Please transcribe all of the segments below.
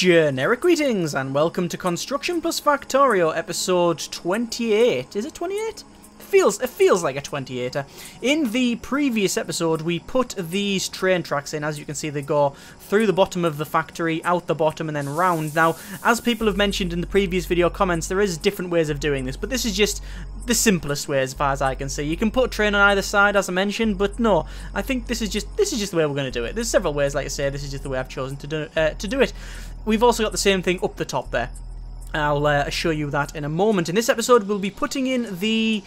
Generic greetings and welcome to Construction Factorio episode 28. Is it 28? It feels like a 28er. In the previous episode, we put these train tracks in. As you can see, they go through the bottom of the factory, out the bottom, and then round. Now, as people have mentioned in the previous video comments, there is different ways of doing this, but this is just the simplest way as far as I can see. You can put a train on either side, as I mentioned, but no, I think this is just the way we're going to do it. There's several ways, like I say. This is just the way I've chosen to do it. We've also got the same thing up the top there. I'll show you that in a moment. In this episode, we'll be putting in the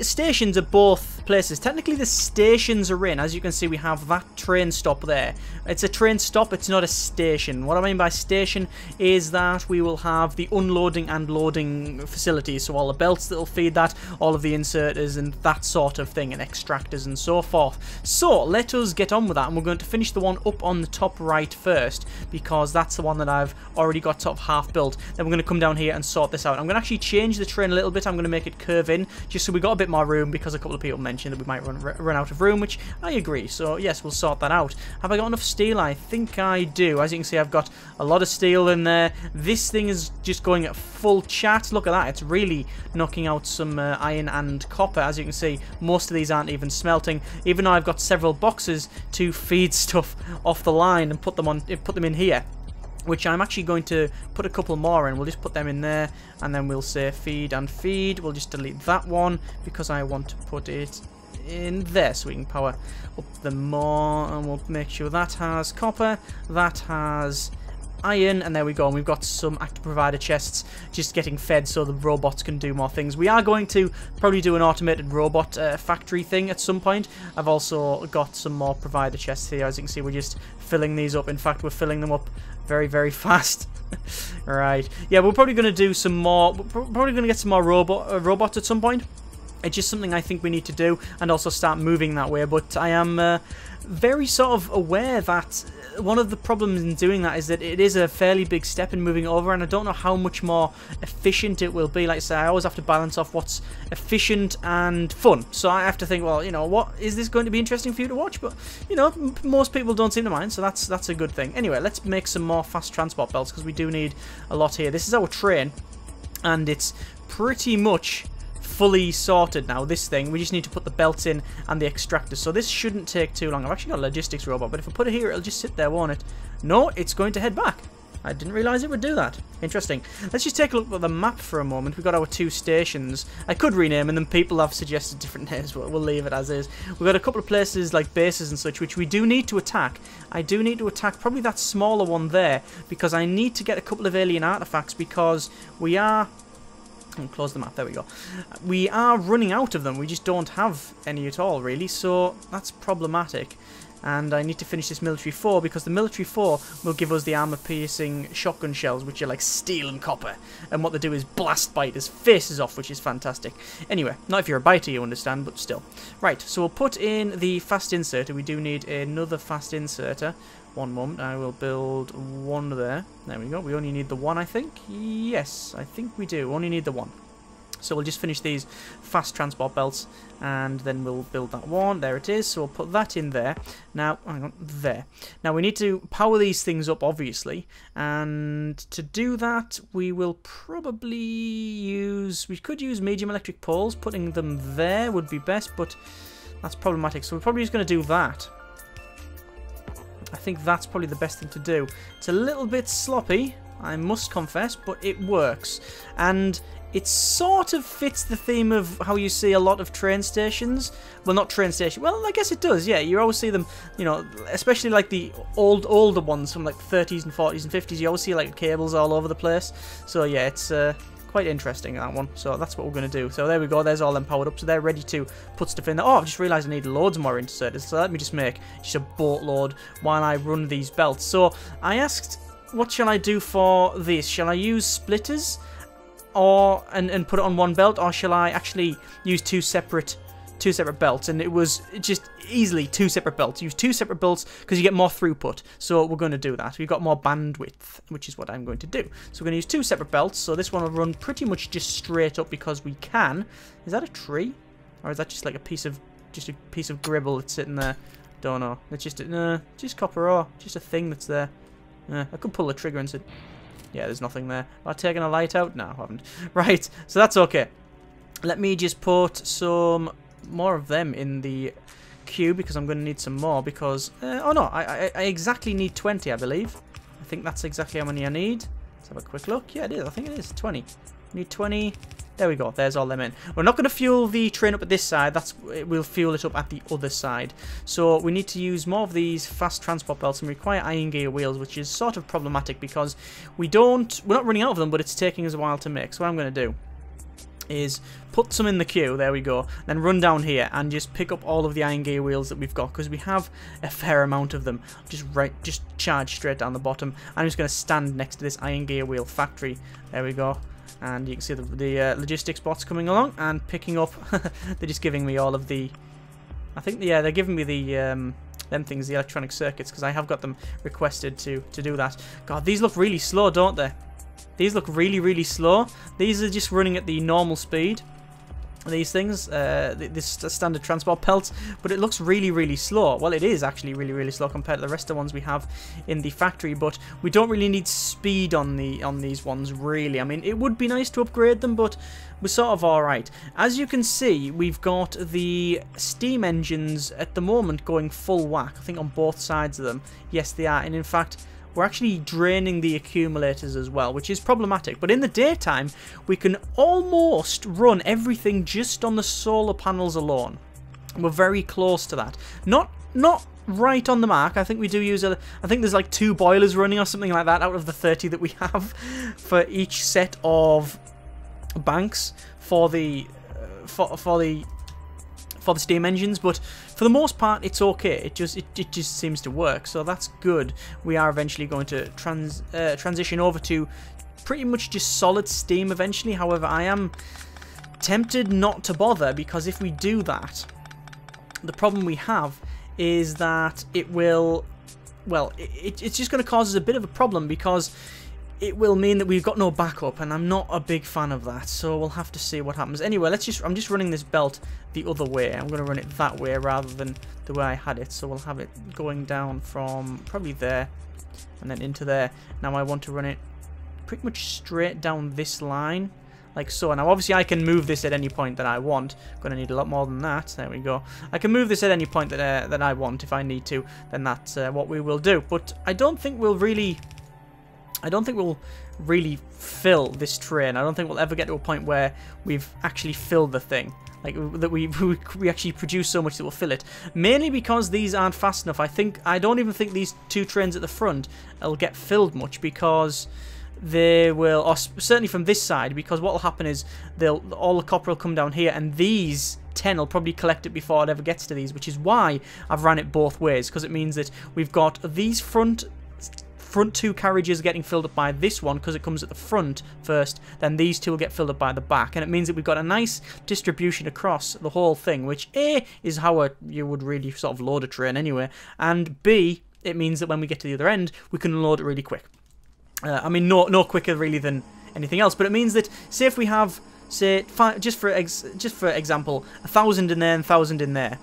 stations at both places. Technically, the stations are in. As you can see, we have that train stop there. It's a train stop, it's not a station. What I mean by station is that we will have the unloading and loading facilities. So all the belts that will feed that, all of the inserters and that sort of thing, and extractors and so forth. So, let us get on with that. And we're going to finish the one up on the top right first, because that's the one that I've already got sort of half built. Then we're going to come down here and sort this out. I'm going to actually change the train a little bit. I'm going to make it curve in, just so we got a bit more room, because a couple of people mentioned that we might run out of room, which I agree. So yes, we'll sort that out. Have I got enough steel? I think I do. As you can see, I've got a lot of steel in there. This thing is just going at full chat. Look at that. It's really knocking out some iron and copper. As you can see, most of these aren't even smelting, even though I've got several boxes to feed stuff off the line and put them in here, which I'm actually going to put a couple more in. We'll just put them in there, and then we'll say feed and feed. We'll just delete that one because I want to put it in there so we can power up the more, and we'll make sure that has copper, that has iron, and there we go. And we've got some active provider chests just getting fed so the robots can do more things. We are going to probably do an automated robot factory thing at some point. I've also got some more provider chests here. As you can see, we're just filling these up. In fact, we're filling them up very, very fast. Right. Yeah, we're probably going to do some more. We're probably going to get some more robots at some point. It's just something I think we need to do, and also start moving that way. But I am very sort of aware that one of the problems in doing that is that it is a fairly big step in moving over, and I don't know how much more efficient it will be. Like I say, I always have to balance off what's efficient and fun. So I have to think, well, you know, what is this going to be interesting for you to watch? But, you know, most people don't seem to mind, so that's a good thing. Anyway, let's make some more fast transport belts, because we do need a lot here. This is our train, and it's pretty much fully sorted now, this thing. We just need to put the belts in and the extractors, so this shouldn't take too long. I've actually got a logistics robot, but if I put it here, it'll just sit there, won't it? No, it's going to head back. I didn't realise it would do that. Interesting. Let's just take a look at the map for a moment. We've got our two stations. I could rename them, and people have suggested different names, but we'll leave it as is. We've got a couple of places like bases and such, which we do need to attack. I do need to attack probably that smaller one there, because I need to get a couple of alien artifacts, because we are... close the map, there we go. We are running out of them. We just don't have any at all, really, so that's problematic. And I need to finish this military 4, because the military 4 will give us the armor-piercing shotgun shells, which are like steel and copper. And what they do is blast bite faces off, which is fantastic. Anyway, not if you're a biter, you understand, but still. Right, so we'll put in the fast inserter. We do need another fast inserter. One moment, I will build one there. There we go. We only need the one, I think. Yes, I think we do. We only need the one. So we'll just finish these fast transport belts, and then we'll build that one. There it is. So we'll put that in there. Now, hang on, there. Now we need to power these things up, obviously. And to do that, we will probably use... we could use medium electric poles. Putting them there would be best, but that's problematic. So we're probably just going to do that. I think that's probably the best thing to do. It's a little bit sloppy, I must confess, but it works. And it sort of fits the theme of how you see a lot of train stations. Well, not train stations. Well, I guess it does, yeah. You always see them, you know, especially like the older ones from like 30s and 40s and 50s. You always see like cables all over the place. So yeah, it's... quite interesting, that one. So that's what we're going to do. So there we go. There's all them powered up. So they're ready to put stuff in there. Oh, I've just realised I need loads more inserters. So let me just make just a boatload while I run these belts. So I asked, what shall I do for this? Shall I use splitters or and put it on one belt? Or shall I actually use two separate belts? And it was just easily two separate belts. Use two separate belts because you get more throughput. So we're going to do that. We've got more bandwidth, which is what I'm going to do. So we're going to use two separate belts. So this one will run pretty much just straight up because we can. Is that a tree? Or is that just like a piece of gribble that's sitting there? Don't know. It's just just copper ore. Just a thing that's there. I could pull the trigger and say, yeah, there's nothing there. Have I taken a light out? No, I haven't. Right, so that's okay. Let me just put some more of them in the queue because I'm going to need some more because... oh no, I exactly need 20, I believe. I think that's exactly how many I need. Let's have a quick look. Yeah, it is. I think it is 20. Need 20. There we go. There's all them in. We're not going to fuel the train up at this side. We'll fuel it up at the other side. So we need to use more of these fast transport belts and require iron gear wheels, which is sort of problematic because we're not running out of them, but it's taking us a while to make. So what I'm going to do is put some in the queue, there we go, then run down here and just pick up all of the iron gear wheels that we've got because we have a fair amount of them. Just charge straight down the bottom. I'm just going to stand next to this iron gear wheel factory. There we go. And you can see the logistics bots coming along and picking up. They're just giving me all of the... I think, yeah, they're giving me the them things, the electronic circuits, because I have got them requested to do that. God, these look really slow, don't they? These look really, really slow. These are just running at the normal speed. These things, this standard transport belt, but it looks really, really slow. Well, it is actually really, really slow compared to the rest of the ones we have in the factory, but we don't really need speed on these ones, really. I mean, it would be nice to upgrade them, but we're sort of alright. As you can see, we've got the steam engines at the moment going full whack, I think on both sides of them. Yes, they are, and in fact... we're actually draining the accumulators as well, which is problematic. But in the daytime, we can almost run everything just on the solar panels alone. We're very close to that. Not right on the mark. I think we do use I think there's like 2 boilers running or something like that out of the 30 that we have for each set of banks for the steam engines, but for the most part it's okay. It just seems to work, so that's good. We are eventually going to transition over to pretty much just solid steam eventually. However, I am tempted not to bother, because if we do that, the problem we have is that it will, well, it's just going to cause us a bit of a problem, because it will mean that we've got no backup, and I'm not a big fan of that, so we'll have to see what happens. Anyway, I'm just running this belt the other way. I'm going to run it that way rather than the way I had it, so we'll have it going down from probably there and then into there. Now I want to run it pretty much straight down this line, like so. Now obviously I can move this at any point that I want. I'm going to need a lot more than that. There we go. I can move this at any point that I want. If I need to, then that's what we will do. But I don't think we'll really fill this train. I don't think we'll ever get to a point where we've actually filled the thing. Like, that we actually produce so much that we'll fill it. Mainly because these aren't fast enough. I don't even think these 2 trains at the front will get filled much, because they will, or certainly from this side, because what will happen is all the copper will come down here, and these 10 will probably collect it before it ever gets to these, which is why I've ran it both ways, because it means that we've got these front 2 carriages getting filled up by this one, because it comes at the front first, then these 2 will get filled up by the back, and it means that we've got a nice distribution across the whole thing, which A, is how you would really sort of load a train anyway, and B, it means that when we get to the other end, we can load it really quick. I mean, no quicker really than anything else, but it means that, say if we have, say, just for example, 1,000 in there and 1,000 in there,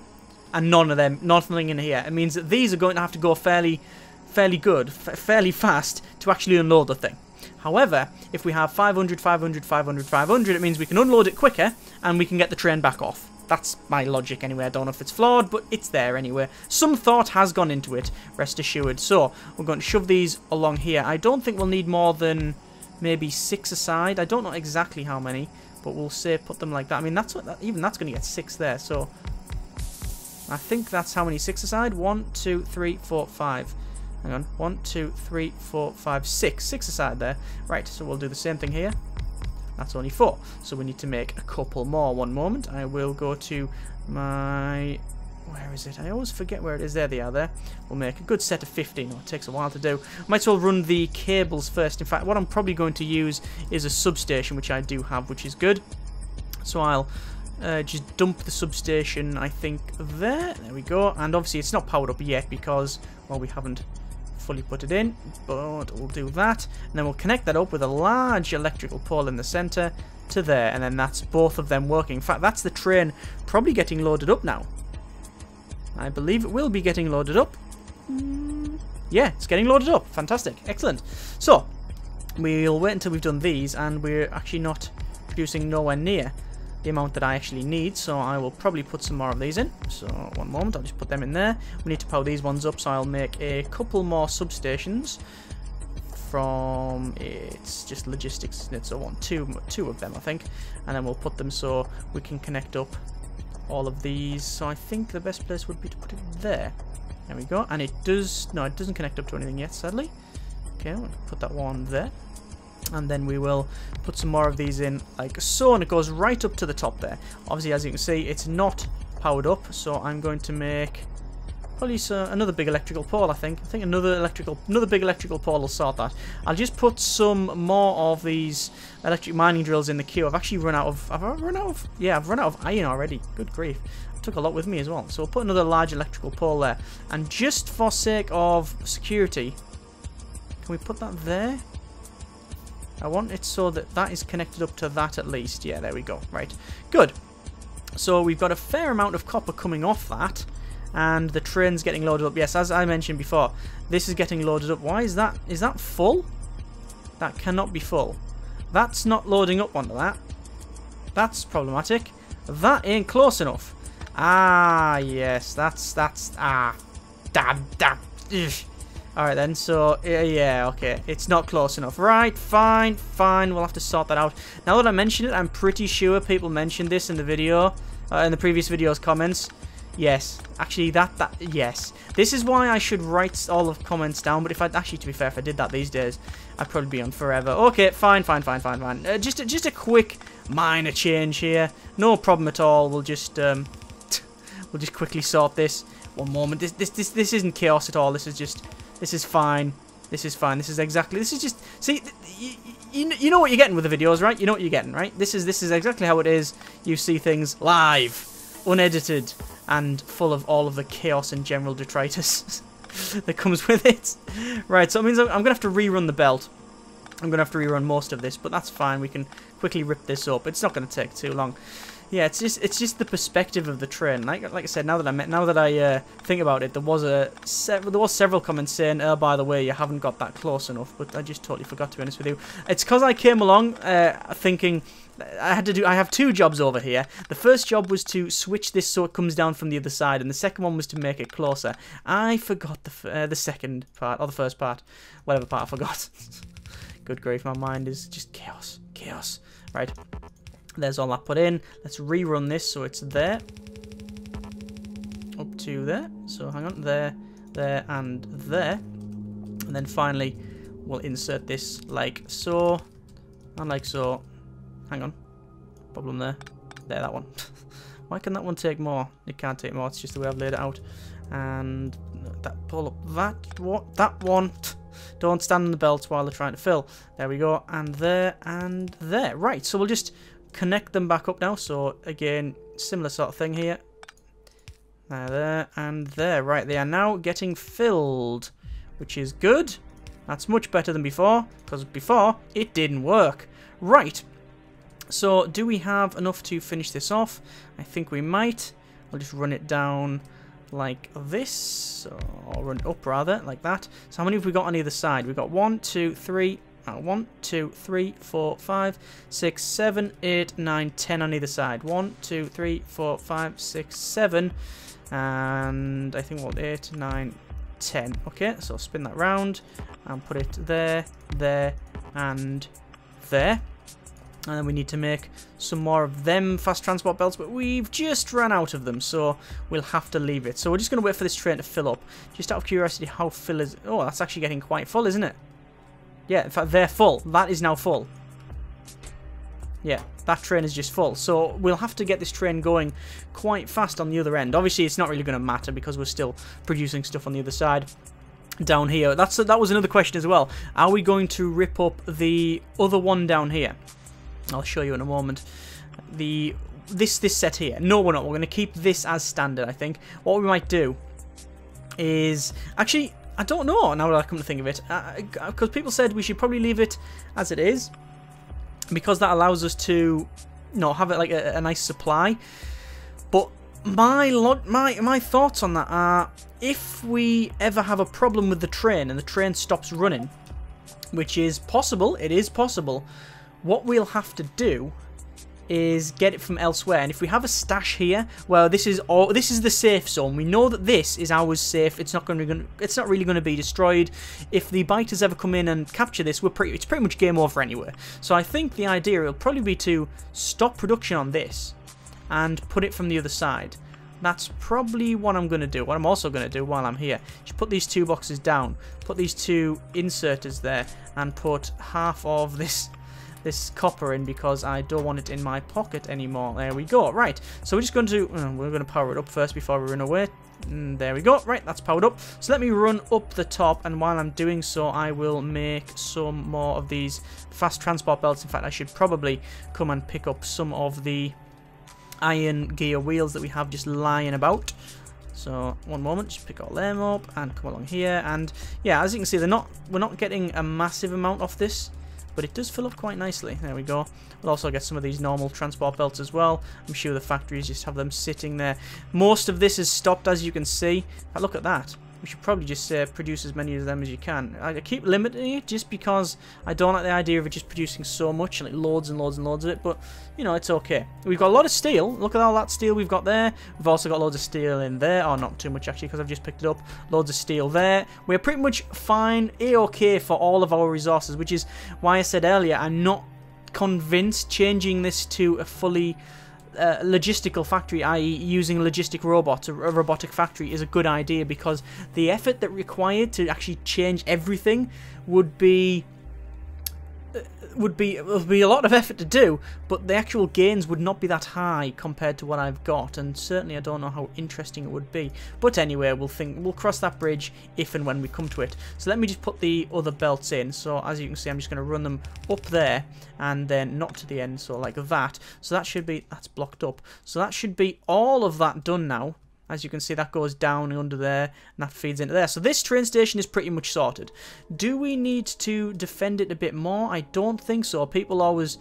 and nothing in here, it means that these are going to have to go fairly fast to actually unload the thing. However, if we have 500, 500, 500, 500, it means we can unload it quicker and we can get the train back off. That's my logic anyway. I don't know if it's flawed, but it's there anyway. Some thought has gone into it, rest assured. So, we're going to shove these along here. I don't think we'll need more than maybe 6 aside. I don't know exactly how many, but we'll say put them like that. I mean, even that's going to get 6 there, so I think that's how many 6 aside. 1, 2, 3, 4, 5. Hang on. 1, 2, 3, 4, 5, 6. 6 aside there. Right, so we'll do the same thing here. That's only 4. So we need to make a couple more. One moment. I will go to my... where is it? I always forget where it is. There they are there. We'll make a good set of 15. Oh, it takes a while to do. Might as well run the cables first. In fact, what I'm probably going to use is a substation, which I do have, which is good. So I'll just dump the substation, I think, there. There we go. And obviously it's not powered up yet because, well, we haven't fully put it in, but we'll do that, and then we'll connect that up with a large electrical pole in the center to there, and then that's both of them working. In fact, that's the train probably getting loaded up now. I believe it will be getting loaded up. Yeah, it's getting loaded up. Fantastic. Excellent. So, we'll wait until we've done these, and we're actually not producing nowhere near the amount that I actually need, so I will probably put some more of these in. So, one moment, I'll just put them in there. We need to power these ones up, so I'll make a couple more substations from, it's just logistics, so I want two of them, I think, and then we'll put them so we can connect up all of these. So I think the best place would be to put it there. There we go, and it doesn't connect up to anything yet, sadly. Okay, we'll put that one there, and then we will put some more of these in like so, and it goes right up to the top there. Obviously, as you can see, it's not powered up, so I'm going to make probably another big electrical pole. I think another big electrical pole will sort that. I'll just put some more of these electric mining drills in the queue. I've actually run out of. Yeah, I've run out of iron already. Good grief! I took a lot with me as well. So we'll put another large electrical pole there, and just for sake of security, can we put that there? I want it so that that is connected up to that at least. Yeah, there we go. Right, good. So we've got a fair amount of copper coming off that. And the train's getting loaded up. Yes, as I mentioned before, this is getting loaded up. Why is that? Is that full? That cannot be full. That's not loading up onto that. That's problematic. That ain't close enough. Ah, yes, that's damn. Alright then, so, yeah, okay. It's not close enough. Right, fine. We'll have to sort that out. Now that I mention it, I'm pretty sure people mentioned this in the video, in the previous video's comments. Yes, actually, yes. This is why I should write all of comments down, but actually, to be fair, if I did that these days, I'd probably be on forever. Okay, fine. Just a quick minor change here. No problem at all. We'll just quickly sort this. One moment. This isn't chaos at all. This is fine. This is just, see, you know what you're getting with the videos, right? You know what you're getting, right? This is exactly how it is. You see things live, unedited, and full of all of the chaos and general detritus that comes with it. Right, so it means I'm going to have to rerun the belt. I'm going to have to rerun most of this, but that's fine. We can quickly rip this up. It's not going to take too long. Yeah, it's just the perspective of the train. Like I said, now that I think about it, there was several comments saying, "Oh, by the way, you haven't got that close enough." But I just totally forgot, to be honest with you. It's because I came along thinking I have two jobs over here. The first job was to switch this so it comes down from the other side, and the second one was to make it closer. I forgot the second part, or the first part, whatever part I forgot. Good grief, my mind is just chaos. Right. There's all that put in. Let's rerun this so it's there. Up to there. So hang on. There, and there. And then finally, we'll insert this like so. And like so. Hang on. Problem there. There, that one. Why can that one take more? It can't take more. It's just the way I've laid it out. And that pull up that one. Don't stand on the belts while they're trying to fill. There we go. And there, and there. Right, so we'll just connect them back up now. So again, similar sort of thing here. There, and there. Right, they are now getting filled, which is good. That's much better than before, because before it didn't work. Right, so do we have enough to finish this off? I think we might. I'll just run it down like this, or run it up rather, like that. So how many have we got on either side? We've got 1, 2, 3, 1, 2, 3, 4, 5, 6, 7, 8, 9, 10 on either side. 1, 2, 3, 4, 5, 6, 7, and I think what, 8, 9, 10. Okay, so spin that round and put it there, and there. And then we need to make some more of them fast transport belts, but we've just run out of them, so we'll have to leave it. So we're just going to wait for this train to fill up. Just out of curiosity, how full is... Oh, that's actually getting quite full, isn't it? Yeah, in fact, they're full. That is now full. Yeah, that train is just full. So we'll have to get this train going quite fast on the other end. Obviously, it's not really going to matter because we're still producing stuff on the other side. Down here. That was another question as well. Are we going to rip up the other one down here? I'll show you in a moment. This set here. No, we're not. We're going to keep this as standard, I think. What we might do is... Actually, I don't know now that I come to think of it. Because people said we should probably leave it as it is. Because that allows us to, have it like a nice supply. But my thoughts on that are, if we ever have a problem with the train and the train stops running, which is possible, it is possible, what we'll have to do is get it from elsewhere. And if we have a stash here, well, this is the safe zone. We know that this is ours safe. It's not really going to be destroyed. If the biters ever come in and capture this, it's pretty much game over anyway. So I think the idea will probably be to stop production on this and put it from the other side. That's probably what I'm going to do. What I'm also going to do while I'm here, just put these 2 boxes down, put these 2 inserters there, and put half of this copper in, because I don't want it in my pocket anymore. There we go. Right, so we're just going to power it up first before we run away. There we go. Right, that's powered up. So let me run up the top, and while I'm doing so, I will make some more of these fast transport belts. In fact, I should probably come and pick up some of the iron gear wheels that we have just lying about. So one moment, just pick all them up and come along here. And yeah, as you can see, we're not getting a massive amount off this, but it does fill up quite nicely. There we go. We'll also get some of these normal transport belts as well. I'm sure the factories just have them sitting there. Most of this is stopped, as you can see. Look at that. We should probably just produce as many of them as you can. I keep limiting it just because I don't like the idea of it just producing so much, like loads and loads and loads of it, but, you know, it's okay. We've got a lot of steel. Look at all that steel we've got there. We've also got loads of steel in there. Oh, not too much, actually, because I've just picked it up. Loads of steel there. We're pretty much fine, A-okay for all of our resources, which is why I said earlier I'm not convinced changing this to a fully logistical factory, i.e. using logistic robots, a robotic factory, is a good idea, because the effort that required to actually change everything would be a lot of effort to do, but the actual gains would not be that high compared to what I've got, and certainly I don't know how interesting it would be. But anyway, we'll cross that bridge if and when we come to it. So let me just put the other belts in. So as you can see, I'm just going to run them up there and then not to the end, so like that. So that's blocked up. So that should be all of that done now. As you can see, that goes down under there, and that feeds into there. So this train station is pretty much sorted. Do we need to defend it a bit more? I don't think so. People always...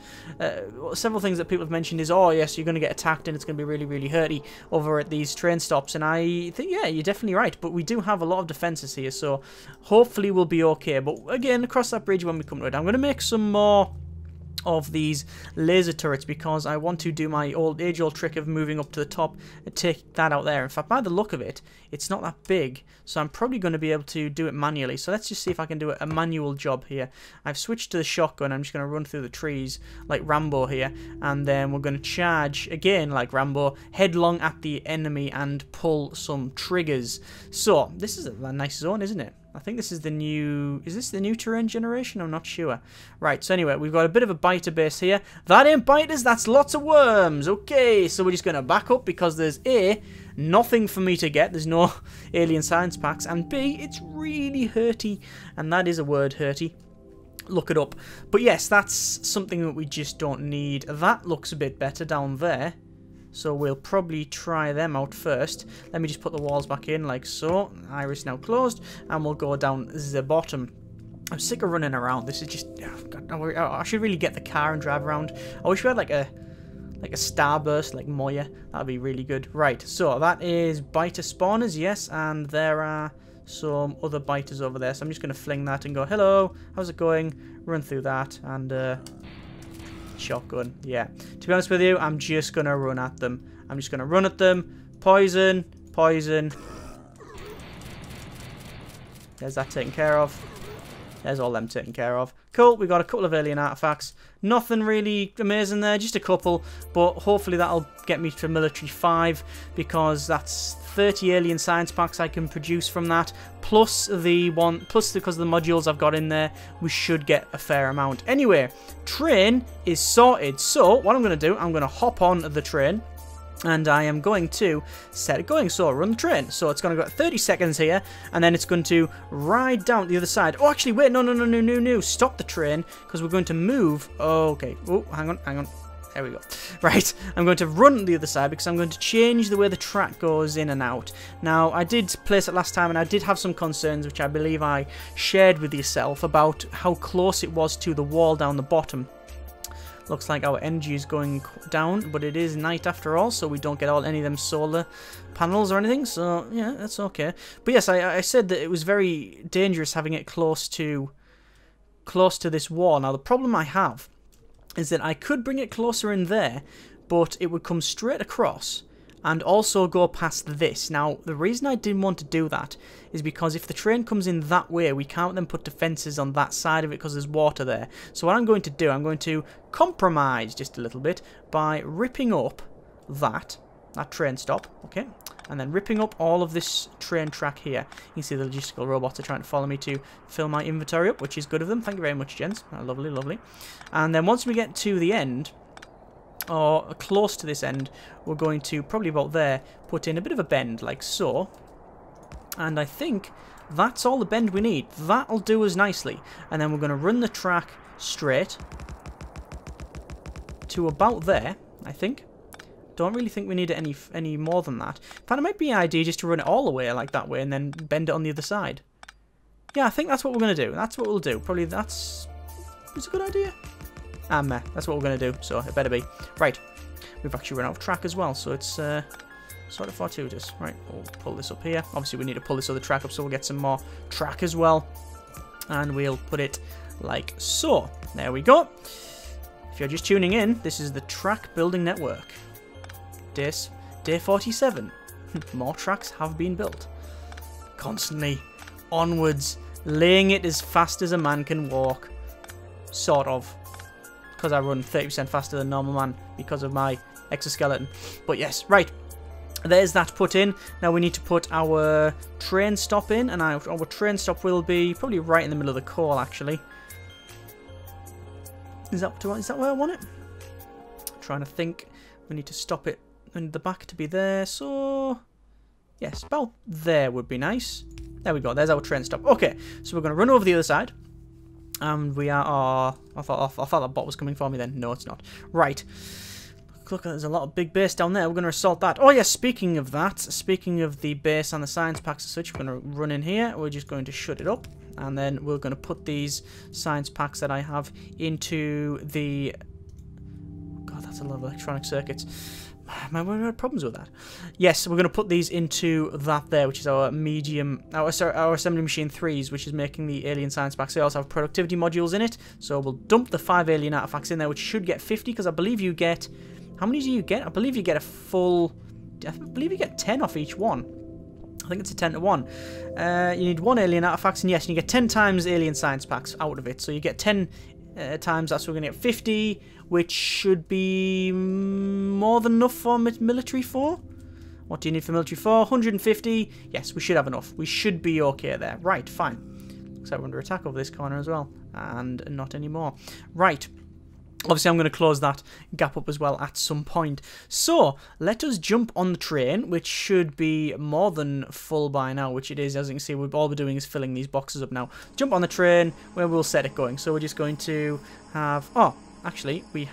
several things that people have mentioned is, oh, yes, you're going to get attacked and it's going to be really, really hurty over at these train stops. And I think, yeah, you're definitely right. But we do have a lot of defenses here, so hopefully we'll be okay. But again, across that bridge when we come to it, I'm going to make some more of these laser turrets, because I want to do my age-old trick of moving up to the top and take that out there. In fact, by the look of it, it's not that big, so I'm probably going to be able to do it manually. So let's just see if I can do a manual job here. I've switched to the shotgun. I'm just going to run through the trees like Rambo here, and then we're going to charge again like Rambo, headlong at the enemy and pull some triggers. So this is a nice zone, isn't it? I think this is the new... Is this the new terrain generation? I'm not sure. Right, so anyway, we've got a bit of a biter base here. That ain't biters, that's lots of worms. Okay, so we're just going to back up, because there's A, nothing for me to get. There's no alien science packs. And B, it's really hurty. And that is a word, hurty. Look it up. But yes, that's something that we just don't need. That looks a bit better down there. So we'll probably try them out first. Let me just put the walls back in like so. Iris now closed, and we'll go down the bottom. I'm sick of running around. This is just... Oh God, I should really get the car and drive around. I wish we had like a starburst like Moya. That'd be really good. Right, so that is biter spawners, yes, and there are some other biters over there. So I'm just going to fling that and go, hello, how's it going? Run through that and... shotgun, yeah. To be honest with you, I'm just going to run at them. I'm just going to run at them. Poison, poison. There's that taken care of. There's all them taken care of. Cool, we got a couple of alien artifacts. Nothing really amazing there, just a couple. But hopefully that'll get me to military 5, because that's 30 alien science packs I can produce from that. Plus because of the modules I've got in there, we should get a fair amount. Anyway, train is sorted. So what I'm going to do, I'm going to hop on the train. And I am going to set it going. So run the train. So it's going to go 30 seconds here, and then it's going to ride down the other side. Oh, actually, wait, no. Stop the train, because we're going to move. Oh, okay. Oh, hang on. There we go. Right, I'm going to run the other side, because I'm going to change the way the track goes in and out. Now, I did place it last time, and I did have some concerns, which I believe I shared with yourself, about how close it was to the wall down the bottom. Looks like our energy is going down, but it is night after all, so we don't get any of them solar panels or anything, so yeah, that's okay. But yes, I said that it was very dangerous having it close to this wall. Now, the problem I have is that I could bring it closer in there, but it would come straight across and also go past this. Now, the reason I didn't want to do that is because if the train comes in that way, we can't then put defences on that side of it because there's water there. So what I'm going to do, I'm going to compromise just a little bit by ripping up that train stop, okay? And then ripping up all of this train track here. You can see the logistical robots are trying to follow me to fill my inventory up, which is good of them. Thank you very much, gents. Lovely, lovely. And then once we get to the end, or close to this end, we're going to, probably about there, put in a bit of a bend, like so. And I think that's all the bend we need. That'll do us nicely. And then we're going to run the track straight to about there, I think. Don't really think we need it any more than that. In fact, it might be an idea just to run it all the way like that way and then bend it on the other side. Yeah, I think that's what we're going to do. That's what we'll do. Probably that's a good idea. That's what we're going to do, so it better be. Right, we've actually run out of track as well, so it's sort of fortuitous. Right, we'll pull this up here. Obviously, we need to pull this other track up, so we'll get some more track as well. And we'll put it like so. There we go. If you're just tuning in, this is the track building network. Day 47. More tracks have been built. Constantly onwards, laying it as fast as a man can walk. Sort of. Because I run 30% faster than normal man because of my exoskeleton. But yes, right. There's that put in. Now we need to put our train stop in, and our train stop will be probably right in the middle of the coal, actually. Is that where I want it? I'm trying to think. We need to stop it in the back to be there, so yes, about there would be nice. There we go. There's our train stop. Okay, so we're going to run over the other side. And we are... I thought that bot was coming for me then. No, it's not. Right. Look, there's a lot of big base down there. We're going to assault that. Oh, yes, speaking of that, speaking of the base and the science packs and such, we're going to run in here. We're just going to shut it up. And then we're going to put these science packs that I have into the... God, that's a lot of electronic circuits. We had problems with that. Yes, we're going to put these into that there, which is our medium, our assembly machine 3s, which is making the alien science packs. They also have productivity modules in it, so we'll dump the 5 alien artifacts in there, which should get 50, because I believe you get... How many do you get? I believe you get a full... I believe you get 10 off each one. I think it's a 10 to 1. You need 1 alien artifacts, and yes, you get 10 times alien science packs out of it. So you get 10 times, that's what we're going to get 50, which should be more than enough for military 4. What do you need for military 4? 150. Yes, we should have enough. We should be okay there. Right, fine. Looks like we're under attack over this corner as well. And not anymore. Right. Obviously, I'm going to close that gap up as well at some point. So, let us jump on the train, which should be more than full by now, which it is. As you can see, all we're doing is filling these boxes up now. Jump on the train, where we'll set it going. So, we're just going to have... Oh, actually, we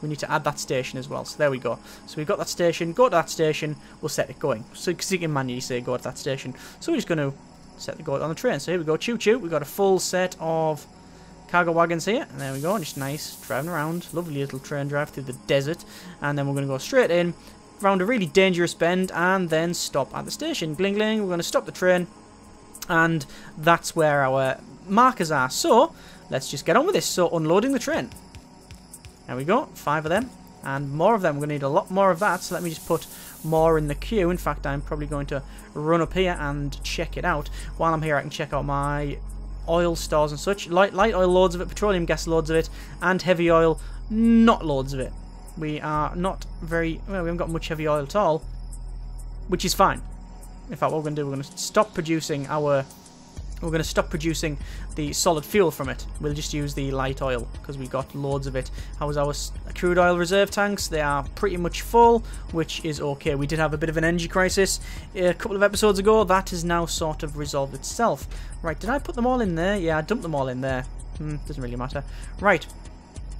need to add that station as well. So, there we go. So, we've got that station. Go to that station. We'll set it going. So, because you can manually say go to that station. So, we're just going to set the go on the train. So, here we go. Choo-choo. We've got a full set of... cargo wagons here, and there we go, just nice, driving around, lovely little train drive through the desert, and then we're going to go straight in, round a really dangerous bend, and then stop at the station. Gling gling, we're going to stop the train, and that's where our markers are. So, let's just get on with this. So, unloading the train. There we go, 5 of them, and more of them. We're going to need a lot more of that, so let me just put more in the queue. In fact, I'm probably going to run up here and check it out. While I'm here, I can check out my... oil stores and such. Light oil, loads of it. Petroleum gas, loads of it. And heavy oil, not loads of it. We are not very... Well, we haven't got much heavy oil at all. Which is fine. In fact, what we're going to do, we're going to stop producing our... We're going to stop producing the solid fuel from it. We'll just use the light oil, because we've got loads of it. How's our crude oil reserve tanks? They are pretty much full, which is okay. We did have a bit of an energy crisis a couple of episodes ago. That has now sort of resolved itself. Right, did I put them all in there? Yeah, I dumped them all in there. Doesn't really matter. Right.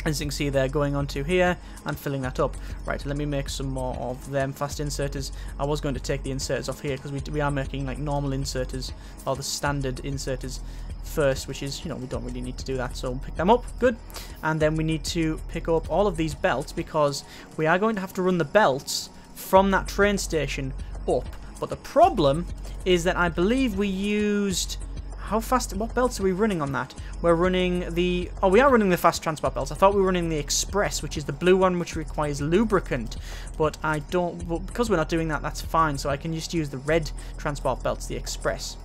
As you can see, they're going onto here and filling that up. Right, let me make some more of them fast inserters. I was going to take the inserters off here because we are making like normal inserters, or the standard inserters first, which is, you know, we don't really need to do that, so we'll pick them up. Good. And then we need to pick up all of these belts because we are going to have to run the belts from that train station up. But the problem is that I believe we used... How fast? What belts are we running on that? We're running the... Oh, we are running the fast transport belts. I thought we were running the express, which is the blue one, which requires lubricant. But I don't... But because we're not doing that, that's fine. So I can just use the red transport belts, the express,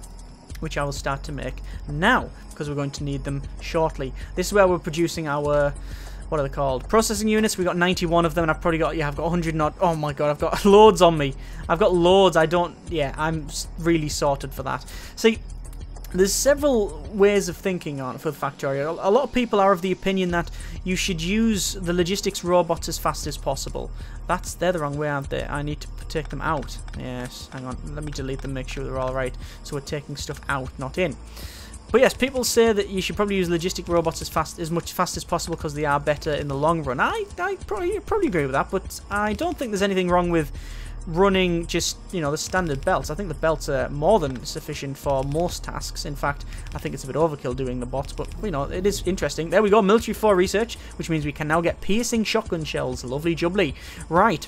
which I will start to make now, because we're going to need them shortly. This is where we're producing our... What are they called? Processing units. We got 91 of them, and I've probably got... Yeah, I've got 100 not... Oh my god, I've got loads on me. I've got loads. I don't... Yeah, I'm really sorted for that. See... There's several ways of thinking on for the Factorio. A lot of people are of the opinion that you should use the logistics robots as fast as possible. They're the wrong way, aren't they? I need to take them out. Yes, hang on. Let me delete them, make sure they're all right. So we're taking stuff out, not in. But yes, people say that you should probably use logistic robots as fast as possible because they are better in the long run. I probably agree with that, but I don't think there's anything wrong with running just, you know, the standard belts. I think the belts are more than sufficient for most tasks. In fact, I think it's a bit overkill doing the bots, but, you know, it is interesting. There we go, military 4 research, which means we can now get piercing shotgun shells. Lovely jubbly. Right.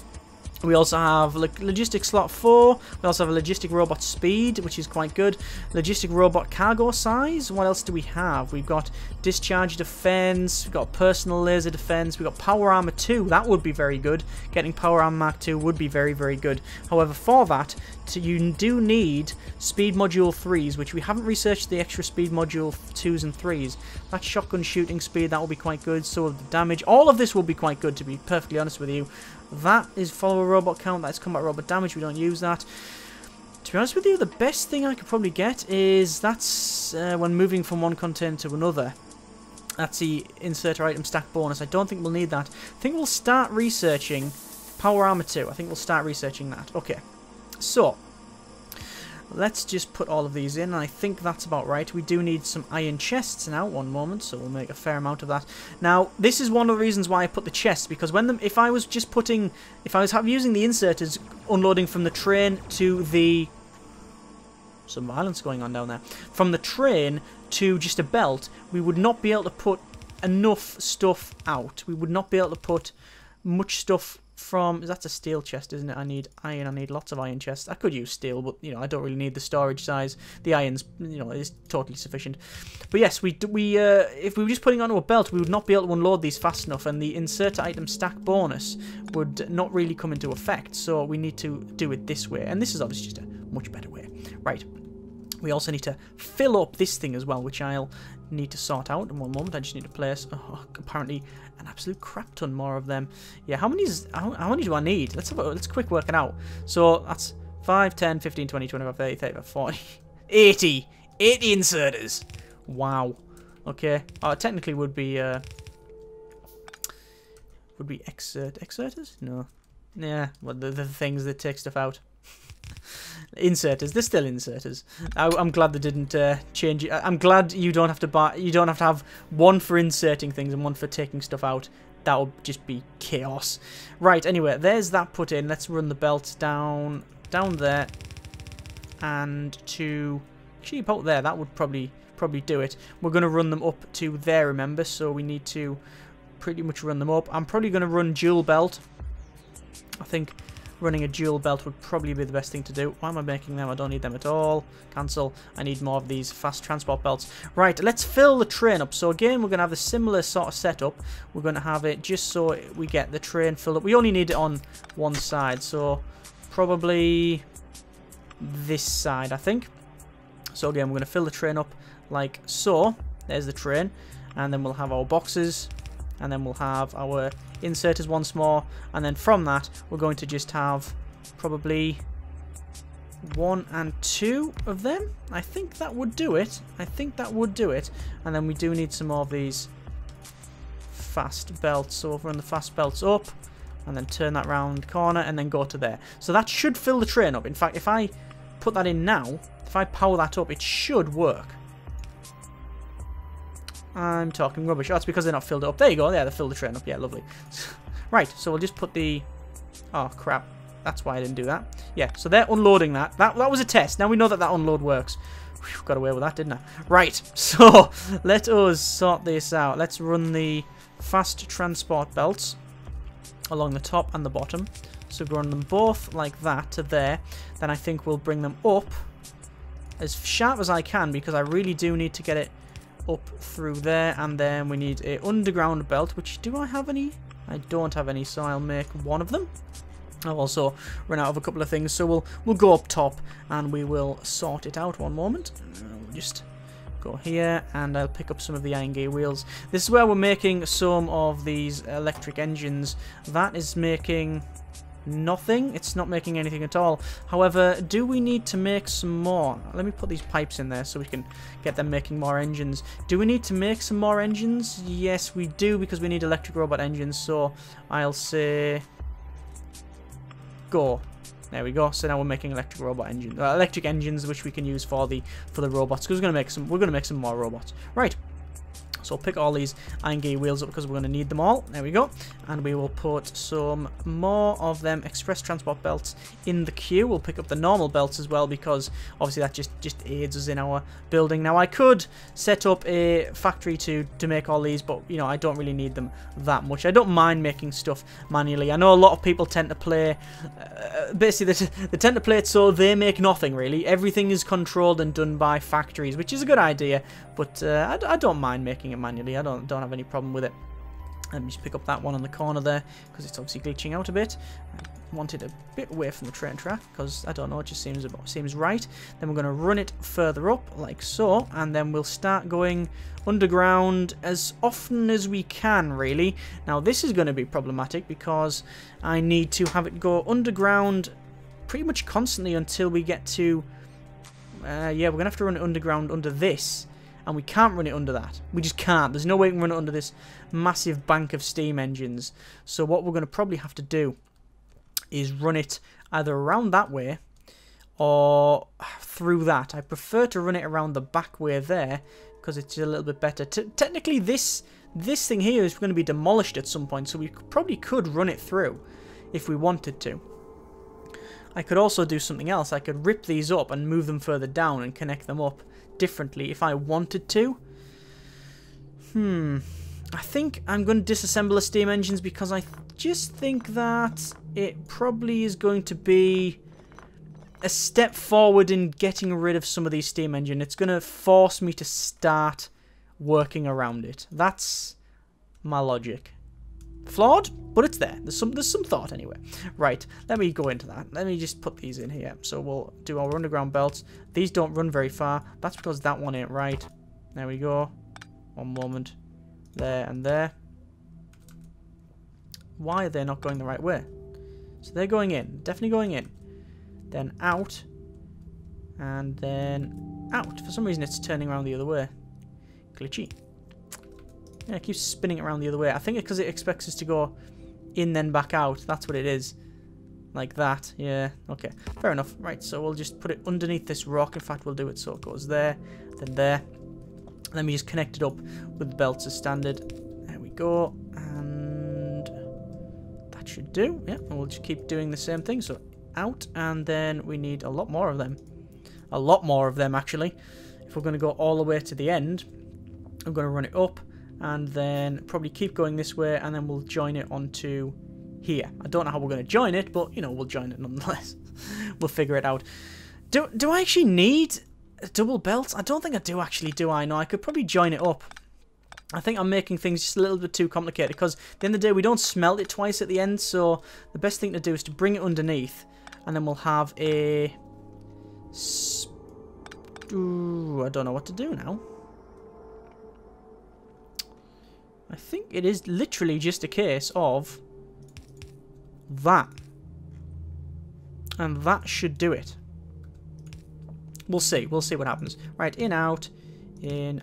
We also have logistic slot 4. We also have a logistic robot speed, which is quite good. Logistic robot cargo size. What else do we have? We've got discharge defense. We've got personal laser defense. We've got power armor 2. That would be very good. Getting power armor Mark 2 would be very, very good. However, for that, you do need speed module 3s, which we haven't researched the extra speed module 2s and 3s. That shotgun shooting speed, that will be quite good. So the damage. All of this will be quite good, to be perfectly honest with you. That is follower robot count. That's combat robot damage. We don't use that. To be honest with you, the best thing I could probably get is that's when moving from one container to another. That's the inserter item stack bonus. I don't think we'll need that. I think we'll start researching power armor 2. I think we'll start researching that. Okay. So, let's just put all of these in, and I think that's about right. We do need some iron chests now, one moment, so we'll make a fair amount of that. Now, this is one of the reasons why I put the chests, because if I was using the inserters, unloading from the train to the... Some violence going on down there. From the train to just a belt, we would not be able to put enough stuff out. We would not be able to put much stuff from... That's a steel chest, isn't it? I need iron. I need lots of iron chests. I could use steel, but, you know, I don't really need the storage size. The iron's, you know, is totally sufficient. But yes, if we were just putting onto a belt, we would not be able to unload these fast enough, and the insert item stack bonus would not really come into effect. So we need to do it this way, and this is obviously just a much better way. Right. We also need to fill up this thing as well, which I'll need to sort out in one moment. I just need to place apparently an absolute crap ton more of them. Yeah, how many do I need? Let's quick work it out. So that's 5, 10, 15, 20, 25, 30, 35, 40, 80 inserters. Wow. Okay. Technically would be exerters? No. Yeah, well, the things that take stuff out. Inserters, they're still inserters. I'm glad they didn't change it. I'm glad you don't have to have one for inserting things and one for taking stuff out. That would just be chaos. Right, anyway, there's that put in. Let's run the belt down there, and to actually about there. That would probably do it. We're going to run them up to there, remember, so we need to pretty much run them up. I'm probably going to run dual belt. I think running a dual belt would probably be the best thing to do. Why am I making them? I don't need them at all. Cancel. I need more of these fast transport belts. Right, let's fill the train up. So again, we're going to have a similar sort of setup. We're going to have it just so we get the train filled up. We only need it on one side, so probably this side, I think. So again, we're going to fill the train up like so. There's the train. And then we'll have our boxes. And then we'll have our inserters once more, and then from that we're going to just have probably 1 and 2 of them. I think that would do it. And then we do need some more of these fast belts. So we'll run the fast belts up and then turn that round corner and then go to there. So that should fill the train up. In fact, if I put that in now, if I power that up, it should work. I'm talking rubbish. Oh, it's because they're not filled up. There you go. Yeah, they filled the train up. Yeah, lovely. Right, so we'll just put the... Oh, crap. That's why I didn't do that. Yeah, so they're unloading that. That was a test. Now we know that that unload works. Whew, got away with that, didn't I? Right, so let us sort this out. Let's run the fast transport belts along the top and the bottom. So run them both like that to there. Then I think we'll bring them up as sharp as I can because I really do need to get it up through there. And then we need a underground belt, which do I have any? I don't have any, so I'll make one of them. I've also run out of a couple of things, so we'll go up top and we will sort it out. One moment. We'll just go here and I'll pick up some of the iron gear wheels. This is where we're making some of these electric engines. That is making nothing. It's not making anything at all. However, do we need to make some more? Let me put these pipes in there so we can get them making more engines. Do we need to make some more engines? Yes, we do, because we need electric robot engines. So I'll say go. There we go. So now we're making electric robot engines, electric engines, which we can use for the robots. Because we're gonna make some more robots. Right. So I'll pick all these iron gear wheels up because we're going to need them all. There we go. And we will put some more of them express transport belts in the queue. We'll pick up the normal belts as well because obviously that just aids us in our building. Now I could set up a factory to make all these, but you know, I don't really need them that much. I don't mind making stuff manually. I know a lot of people tend to play, basically they tend to play it so they make nothing really. Everything is controlled and done by factories, which is a good idea, but I don't mind making it manually. I don't have any problem with it. Let me just pick up that one on the corner there because it's obviously glitching out a bit. I want it a bit away from the train track because I don't know, it just seems right. Then we're going to run it further up like so, and then we'll start going underground as often as we can really. Now this is going to be problematic because I need to have it go underground pretty much constantly until we get to yeah, we're going to have to run it underground under this. And we can't run it under that. We just can't. There's no way we can run it under this massive bank of steam engines. So what we're going to probably have to do is run it either around that way or through that. I prefer to run it around the back way there because it's a little bit better. Technically, this thing here is going to be demolished at some point, so we probably could run it through if we wanted to. I could also do something else. I could rip these up and move them further down and connect them up differently if I wanted to. I think I'm going to disassemble the steam engines because I just think that it probably is going to be a step forward in getting rid of some of these steam engines. It's going to force me to start working around it. That's my logic. Flawed, but it's there. There's some thought anyway. Right, let me go into that. Let me just put these in here. So we'll do our underground belts. These don't run very far. That's because that one ain't right. There we go. One moment. There and there. Why are they not going the right way? So they're going in. Definitely going in. Then out. And then out. For some reason it's turning around the other way. Glitchy. Yeah, it keeps spinning around the other way. I think it's because it expects us to go in then back out. That's what it is. Like that. Yeah, okay. Fair enough. Right, so we'll just put it underneath this rock. In fact, we'll do it so it goes there, then there. Let me just connect it up with the belts as standard. There we go. And that should do. Yeah, and we'll just keep doing the same thing. So out, and then we need a lot more of them. A lot more of them, actually. If we're going to go all the way to the end, I'm going to run it up. And then probably keep going this way, and then we'll join it onto here. I don't know how we're going to join it, but, you know, we'll join it nonetheless. We'll figure it out. Do I actually need double belts? I don't think I do, actually, do I? No, I could probably join it up. I think I'm making things just a little bit too complicated, because at the end of the day, we don't smelt it twice at the end, so the best thing to do is to bring it underneath, and then we'll have a... Ooh, I don't know what to do now. I think it is literally just a case of that. And that should do it. We'll see. We'll see what happens. Right, in, out, and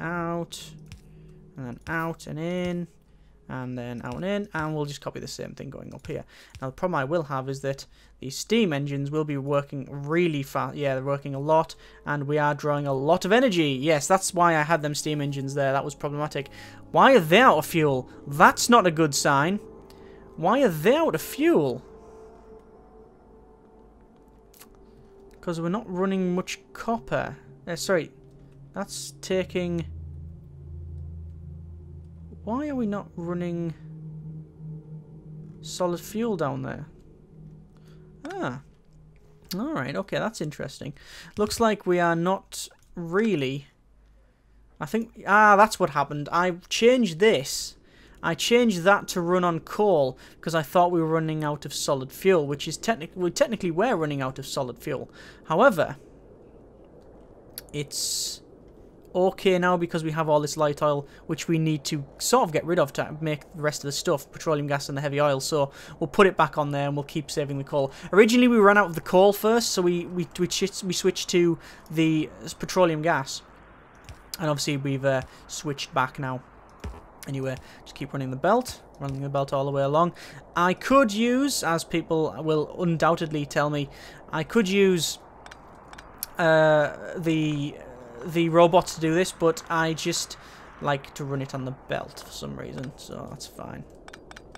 then out and in. and then out and in, and we'll just copy the same thing going up here. Now the problem I will have is that these steam engines will be working really fast. Yeah, they're working a lot, and we are drawing a lot of energy. Yes, that's why I had them steam engines there. That was problematic. Why are they out of fuel? That's not a good sign. Why are they out of fuel? Because we're not running much copper. Sorry, that's taking... Why are we not running solid fuel down there? Ah. Alright, okay, that's interesting. Looks like we are not really... I think... Ah, that's what happened. I changed this. I changed that to run on coal because I thought we were running out of solid fuel, which is technically we're running out of solid fuel. However, it's okay now because we have all this light oil, which we need to sort of get rid of to make the rest of the stuff, petroleum gas and the heavy oil. So we'll put it back on there and we'll keep saving the coal. Originally we ran out of the coal first, so we switched to the petroleum gas, and obviously we've switched back now. Anyway, just keep running the belt all the way along. I could use, as people will undoubtedly tell me, I could use the robot to do this, but I just like to run it on the belt for some reason, so that's fine.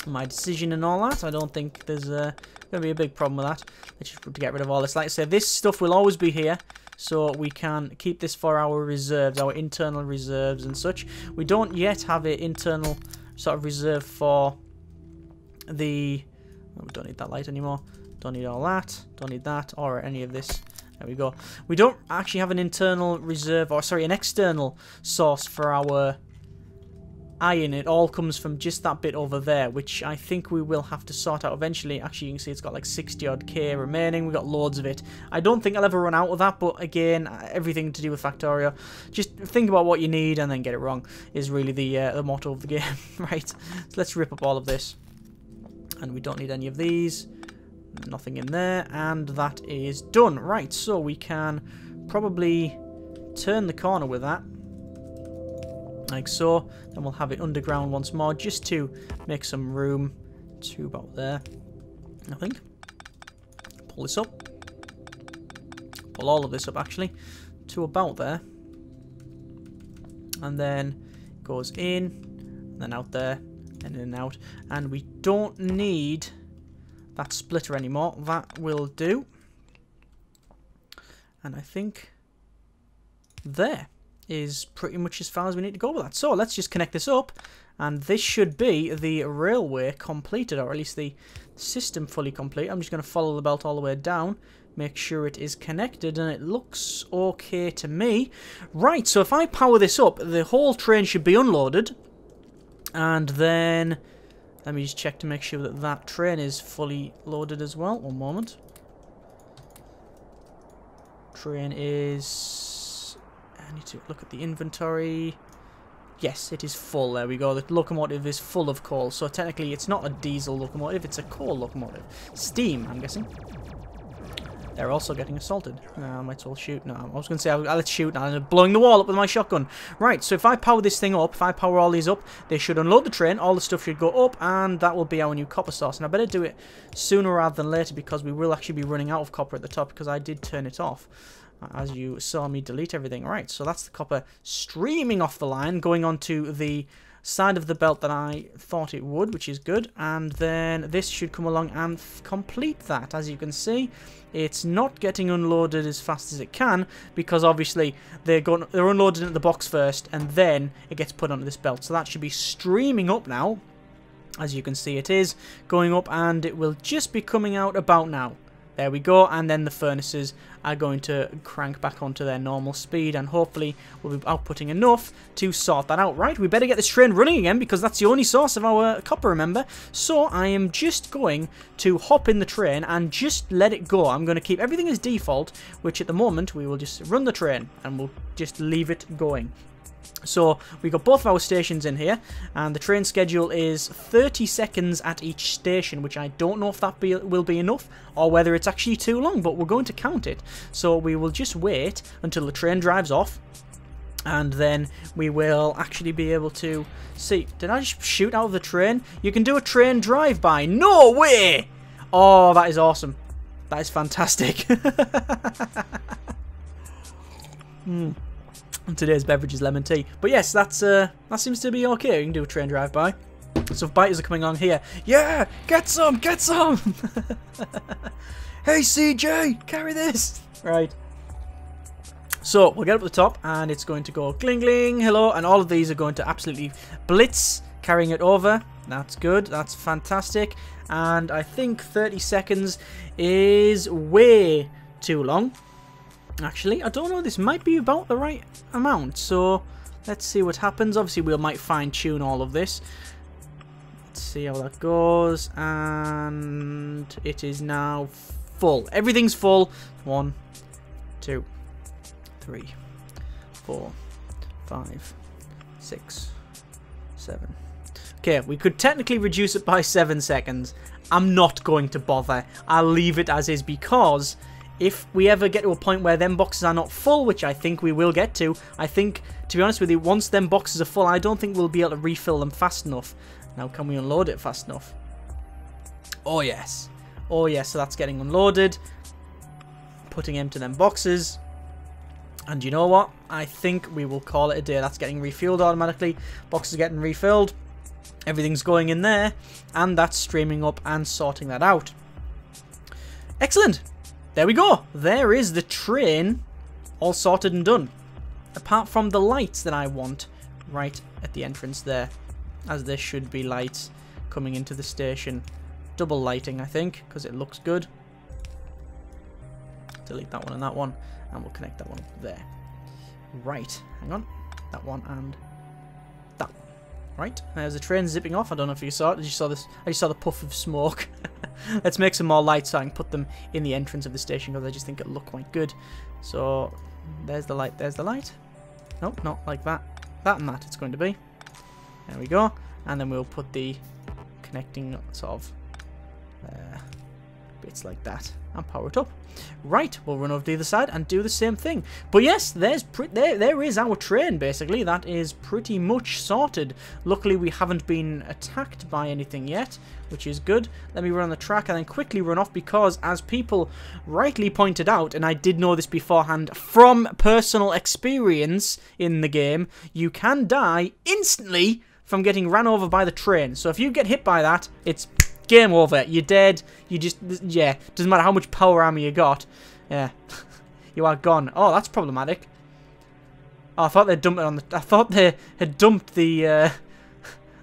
My decision and all that. I don't think there's going to be a big problem with that. Let's just get rid of all this. Like I said, this stuff will always be here, so we can keep this for our reserves, our internal reserves and such. We don't yet have an internal sort of reserve for the... Oh, we don't need that light anymore. Don't need all that. Don't need that or any of this. There we go. We don't actually have an internal reserve, or sorry, an external source for our iron. It all comes from just that bit over there, which I think we will have to sort out eventually. Actually, you can see it's got like 60 odd K remaining. We've got loads of it. I don't think I'll ever run out of that, but again, everything to do with Factorio. Just think about what you need and then get it wrong is really the motto of the game. Right, so let's rip up all of this. And we don't need any of these. Nothing in there, and that is done. Right, so we can probably turn the corner with that. Like so. Then we'll have it underground once more, just to make some room to about there. I think. Pull this up. Pull all of this up, actually, to about there. And then it goes in, and then out there, and in and out. And we don't need that splitter anymore. That will do. And I think there is pretty much as far as we need to go with that. So let's just connect this up, and this should be the railway completed, or at least the system fully complete. I'm just going to follow the belt all the way down, make sure it is connected, and it looks okay to me. Right, so if I power this up, the whole train should be unloaded, and then let me just check to make sure that that train is fully loaded as well. One moment. Train is... I need to look at the inventory. Yes, it is full. There we go. The locomotive is full of coal. So technically it's not a diesel locomotive, it's a coal locomotive. Steam, I'm guessing. They're also getting assaulted. I might as well shoot. No, I was going to say, let's shoot now. I'm blowing the wall up with my shotgun. Right, so if I power this thing up, if I power all these up, they should unload the train. All the stuff should go up, and that will be our new copper source. And I better do it sooner rather than later, because we will actually be running out of copper at the top, because I did turn it off, as you saw me delete everything. Right, so that's the copper streaming off the line, going onto the side of the belt that I thought it would, which is good. And then this should come along and complete that. As you can see, it's not getting unloaded as fast as it can, because obviously they're unloaded at the box first, and then it gets put onto this belt. So that should be streaming up now. As you can see, it is going up, and it will just be coming out about now. There we go, and then the furnaces are going to crank back onto their normal speed, and hopefully we'll be outputting enough to sort that out. Right, we better get this train running again, because that's the only source of our copper, remember? So I am just going to hop in the train and just let it go. I'm going to keep everything as default, which at the moment we will just run the train, and we'll just leave it going. So we've got both of our stations in here, and the train schedule is 30 seconds at each station, which I don't know if that will be enough or whether it's actually too long, but we're going to count it. So we will just wait until the train drives off, And then we will actually be able to see. Did I just shoot out of the train? You can do a train drive-by. No way! Oh, that is awesome. That is fantastic. And today's beverage is lemon tea. But yes, that seems to be okay. You can do a train drive-by. So if biters are coming on here, yeah, get some, get some. Hey CJ, carry this. Right. So we'll get up to the top, and it's going to go gling gling, hello, and all of these are going to absolutely blitz, carrying it over. That's good. That's fantastic. And I think 30 seconds is way too long. Actually, I don't know. This might be about the right amount. So let's see what happens. Obviously, we might fine-tune all of this. Let's see how that goes. And it is now full. Everything's full. 1, 2, 3, 4, 5, 6, 7. Okay, we could technically reduce it by 7 seconds. I'm not going to bother. I'll leave it as is, because if we ever get to a point where them boxes are not full, which I think we will get to, I think, to be honest with you, once them boxes are full, I don't think we'll be able to refill them fast enough. Now, can we unload it fast enough? Oh, yes. Oh, yes, so that's getting unloaded. Putting empty them boxes. And you know what? I think we will call it a day. That's getting refueled automatically. Boxes are getting refilled. Everything's going in there. And that's streaming up and sorting that out. Excellent. There we go. There is the train all sorted and done. Apart from the lights that I want right at the entrance there. As there should be lights coming into the station. Double lighting, I think, because it looks good. Delete that one and that one. And we'll connect that one up there. Right. Hang on. That one and that one. Right. There's the train zipping off. I don't know if you saw it. Did you saw this? I just saw the puff of smoke. Let's make some more lights so I can put them in the entrance of the station, because I just think it'll look quite good. So, there's the light. There's the light. Nope, not like that. That and that it's going to be. There we go. And then we'll put the connecting sort of bits like that and power it up. Right, we'll run over to the other side and do the same thing. But yes, there is our train, basically. That is pretty much sorted. Luckily, we haven't been attacked by anything yet, which is good. Let me run on the track and then quickly run off, because as people rightly pointed out, and I did know this beforehand from personal experience in the game, you can die instantly from getting ran over by the train. So if you get hit by that, it's game over. You're dead. You just, yeah, doesn't matter how much power armor you got. Yeah, you are gone. Oh, that's problematic. Oh, I thought they dumped it on the. I thought they had dumped the that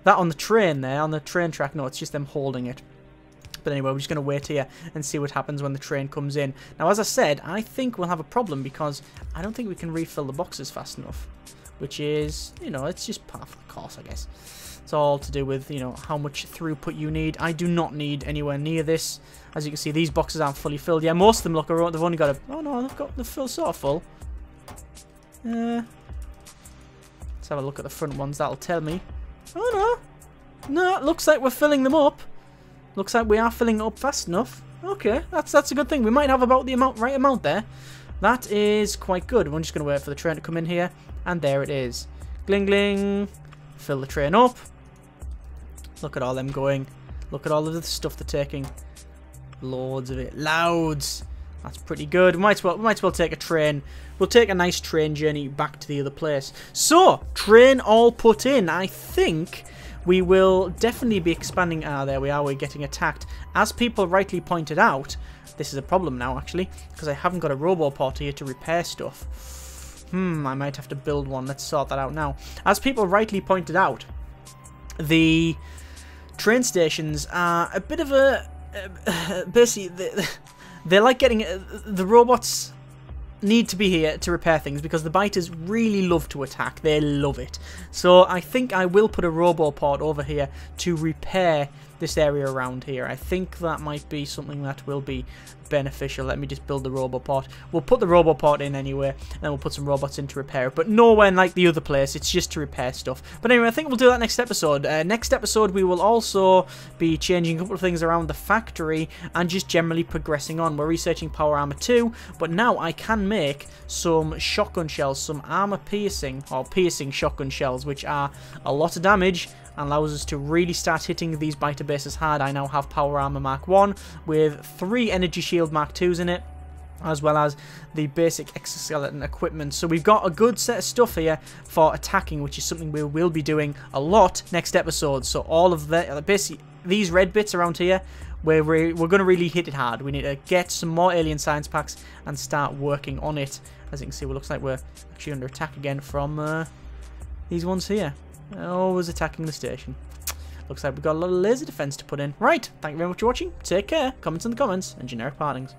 on the train there, on the train track. No, it's just them holding it. But anyway, we're just gonna wait here and see what happens when the train comes in. Now, as I said, I think we'll have a problem, because I don't think we can refill the boxes fast enough. Which is, you know, it's just part of the course, I guess. It's all to do with, you know, how much throughput you need. I do not need anywhere near this. As you can see, these boxes aren't fully filled. Yeah, most of them look, they've only got a... Oh, no, they're full, sort of full. Let's have a look at the front ones. That'll tell me. Oh, no. No, it looks like we're filling them up. Looks like we are filling it up fast enough. Okay, that's a good thing. We might have about the right amount there. That is quite good. We're just going to wait for the train to come in here. And there it is. Gling, gling. Fill the train up. Look at all them going. Look at all of the stuff they're taking. Loads of it. Loads. That's pretty good. We might as well take a train. We'll take a nice train journey back to the other place. So, train all put in. I think we will definitely be expanding. Ah, there we are. We're getting attacked. As people rightly pointed out, this is a problem now, actually, because I haven't got a roboport here to repair stuff. I might have to build one. Let's sort that out now. As people rightly pointed out, the train stations are a bit of a... basically, they're like getting... the robots need to be here to repair things, because the biters really love to attack. They love it. So I think I will put a roboport over here to repair this area around here. I think that might be something that will be beneficial. Let me just build the roboport. We'll put the roboport in anyway, and then we'll put some robots in to repair it, but nowhere like the other place. It's just to repair stuff. But anyway, I think we'll do that next episode. Next episode, we will also be changing a couple of things around the factory and just generally progressing on. We're researching power armor 2, but now I can make some shotgun shells, some armor piercing, or piercing shotgun shells, which are a lot of damage and allows us to really start hitting these biter bases hard. I now have power armor Mark 1 with 3 energy shield Mark 2s in it, as well as the basic exoskeleton equipment. So we've got a good set of stuff here for attacking, which is something we will be doing a lot next episode. So all of the basically these red bits around here, where we're going to really hit it hard. We need to get some more alien science packs and start working on it. As you can see, it looks like we're actually under attack again from these ones here. Always attacking the station. Looks like we've got a lot of laser defense to put in. Right, thank you very much for watching. Take care. Comments in the comments, and generic partings.